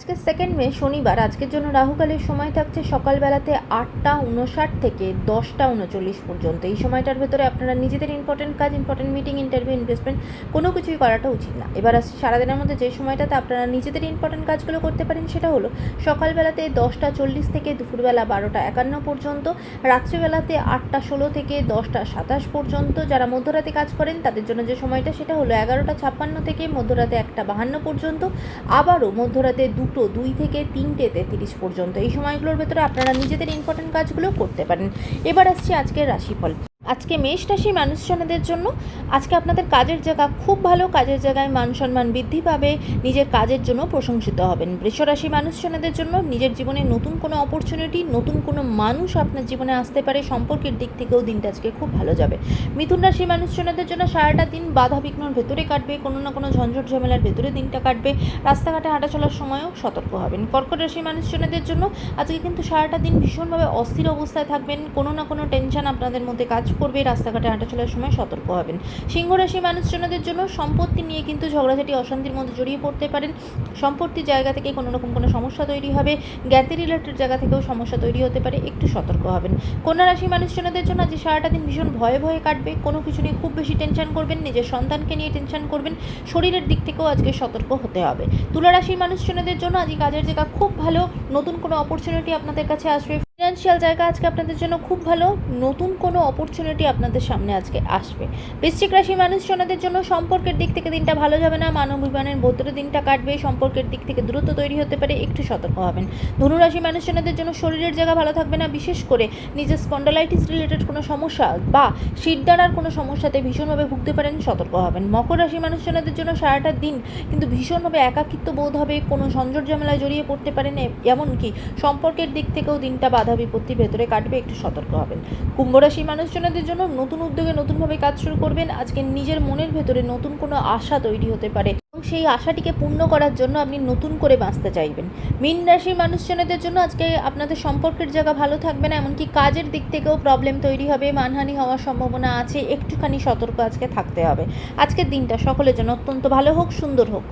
আজকে 2 মে শনিবার। আজকের জন্য রাহুকালের সময় থাকছে সকালবেলাতে 8টা 59 থেকে 10টা 39 পর্যন্ত। এই সময়টার ভেতরে আপনারা নিজেদের ইম্পর্টেন্ট কাজ, ইম্পর্টেন্ট মিটিং, ইন্টারভিউ, ইনভেস্টমেন্ট কোনো কিছুই করাটা উচিত না। এবার আসছে সারাদিনের মধ্যে যে সময়টাতে আপনারা নিজেদের ইম্পর্টেন্ট কাজগুলো করতে পারেন সেটা হলো সকালবেলাতে 10টা 40 থেকে দুপুরবেলা 12টা 51 পর্যন্ত, রাত্রিবেলাতে 8টা 16 থেকে 10টা 27 পর্যন্ত। যারা মধ্যরাতে কাজ করেন তাদের জন্য যে সময়টা সেটা হলো 11টা 56 থেকে মধ্যরাতে 1টা 52 পর্যন্ত, আবারও মধ্যরাতে 2টো 2 থেকে 3টে 33 পর্যন্ত। এই সময়গুলোর ভেতরে আপনারা নিজেদের ইম্পর্টেন্ট কাজগুলো করতে পারেন। এবার আসছি আজকের রাশিফল। আজকে মেষ রাশির মানুষজনদের জন্য আজকে আপনাদের কাজের জায়গা খুব ভালো, কাজের জায়গায় মান সম্মান বৃদ্ধি পাবে, নিজের কাজের জন্য প্রশংসিত হবেন। বৃষ রাশি মানুষজনদের জন্য নিজের জীবনে নতুন কোনো অপরচুনিটি, নতুন কোনো মানুষ আপনার জীবনে আসতে পারে, সম্পর্কের দিক থেকেও দিনটা আজকে খুব ভালো যাবে। মিথুন রাশি মানুষজনদের জন্য সারাটা দিন বাধা বিঘ্নর ভেতরে কাটবে, কোনো না কোনো ঝঞ্ঝট ঝামেলার ভেতরে দিনটা কাটবে, রাস্তাঘাটে হাঁটা চলার সময়ও সতর্ক হবেন। কর্কট রাশি মানুষজনদের জন্য আজকে কিন্তু সারাটা দিন ভীষণভাবে অস্থির অবস্থায় থাকবেন, কোনো না কোনো টেনশন আপনাদের মধ্যে কাজ করবে, রাস্তাঘাটে হাঁটা চলার সময় সতর্ক হবেন। সিংহ রাশি মানুষজনদের জন্য সম্পত্তি নিয়ে কিন্তু ঝগড়াঝাটি অশান্তির মধ্যে জড়িয়ে পড়তে পারেন, সম্পত্তির জায়গা থেকে কোনো রকম কোনো সমস্যা তৈরি হবে, জ্ঞাতি রিলেটেড জায়গা থেকেও সমস্যা তৈরি হতে পারে, একটু সতর্ক হবেন। কন্যা রাশি মানুষজনদের জন্য আজ সারাটা দিন ভীষণ ভয়ে ভয়ে কাটবে, কোনো কিছু নিয়ে খুব বেশি টেনশন করবেন, নিজের সন্তানকে নিয়ে টেনশন করবেন, শরীরের দিক থেকেও আজকে সতর্ক হতে হবে। তুলা রাশির মানুষজনদের জন্য আজ কাজের জায়গা খুব ভালো, নতুন কোনো অপরচুনিটি আপনাদের কাছে আসবে, ফিনান্সিয়াল জায়গা আজকে আপনাদের জন্য খুব ভালো, নতুন কোনো অপরচুনিটি আপনাদের সামনে আজকে আসবে। বৃশ্চিক রাশি মানুষজনদের জন্য সম্পর্কের দিক থেকে দিনটা ভালো যাবে না, মানবিমানের ভেতরে দিনটা কাটবে, সম্পর্কের দিক থেকে দূরত্ব তৈরি হতে পারে, একটু সতর্ক হবেন। ধনু রাশি মানুষজনদের জন্য শরীরের জায়গা ভালো থাকবে না, বিশেষ করে নিজের স্পন্ডালাইটিস রিলেটেড কোনো সমস্যা বা শিরদাঁড়ার কোনো সমস্যাতে ভীষণভাবে ভুগতে পারেন, সতর্ক হবেন। মকর রাশি মানুষজনদের জন্য সারাটা দিন কিন্তু ভীষণভাবে একাকিত্ব বোধ হবে, কোনো ঝঞ্ঝট ঝামেলায় জড়িয়ে পড়তে পারেন, এমনকি সম্পর্কের দিক থেকেও দিনটা বাধা বিপত্তির ভেতরে কাটবে, একটু সতর্ক হবেন। কুম্ভ রাশি মানুষজনদের জন্য নতুন উদ্যোগে নতুনভাবে কাজ শুরু করবেন, আজকে নিজের মনের ভেতরে নতুন কোনো আশা তৈরি হতে পারে এবং সেই আশাটিকে পূর্ণ করার জন্য আপনি নতুন করে বাঁচতে চাইবেন। মীন রাশির মানুষজনদের জন্য আজকে আপনাদের সম্পর্কের জায়গা ভালো থাকবে না, এমনকি কাজের দিক থেকেও প্রবলেম তৈরি হবে, মানহানি হওয়ার সম্ভাবনা আছে, একটুখানি সতর্ক আজকে থাকতে হবে। আজকের দিনটা সকলের জন্য অত্যন্ত ভালো হোক, সুন্দর হোক।